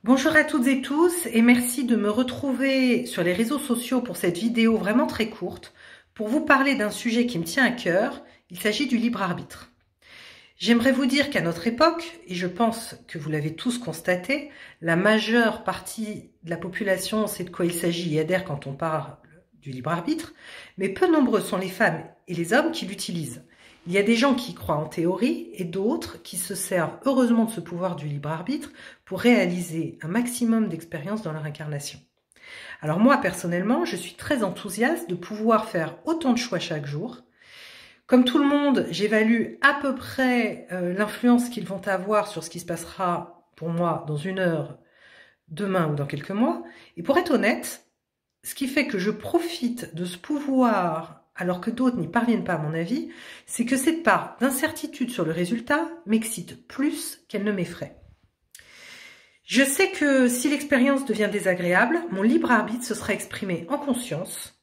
Bonjour à toutes et tous et merci de me retrouver sur les réseaux sociaux pour cette vidéo vraiment très courte pour vous parler d'un sujet qui me tient à cœur. Il s'agit du libre arbitre. J'aimerais vous dire qu'à notre époque, et je pense que vous l'avez tous constaté, la majeure partie de la population sait de quoi il s'agit et adhère quand on parle du libre arbitre, mais peu nombreux sont les femmes et les hommes qui l'utilisent. Il y a des gens qui y croient en théorie et d'autres qui se servent heureusement de ce pouvoir du libre arbitre pour réaliser un maximum d'expériences dans leur incarnation. Alors moi, personnellement, je suis très enthousiaste de pouvoir faire autant de choix chaque jour. Comme tout le monde, j'évalue à peu près l'influence qu'ils vont avoir sur ce qui se passera pour moi dans une heure, demain ou dans quelques mois. Et pour être honnête, ce qui fait que je profite de ce pouvoir alors que d'autres n'y parviennent pas à mon avis, c'est que cette part d'incertitude sur le résultat m'excite plus qu'elle ne m'effraie. Je sais que si l'expérience devient désagréable, mon libre arbitre se sera exprimé en conscience,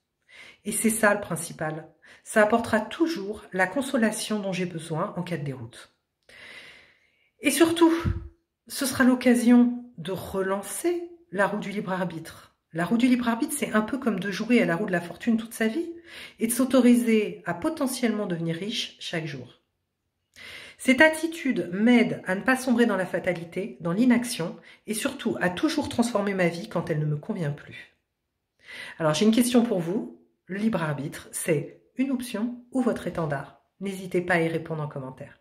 et c'est ça le principal. Ça apportera toujours la consolation dont j'ai besoin en cas de déroute. Et surtout, ce sera l'occasion de relancer la roue du libre arbitre. La roue du libre arbitre, c'est un peu comme de jouer à la roue de la fortune toute sa vie et de s'autoriser à potentiellement devenir riche chaque jour. Cette attitude m'aide à ne pas sombrer dans la fatalité, dans l'inaction et surtout à toujours transformer ma vie quand elle ne me convient plus. Alors j'ai une question pour vous. Le libre arbitre, c'est une option ou votre étendard? N'hésitez pas à y répondre en commentaire.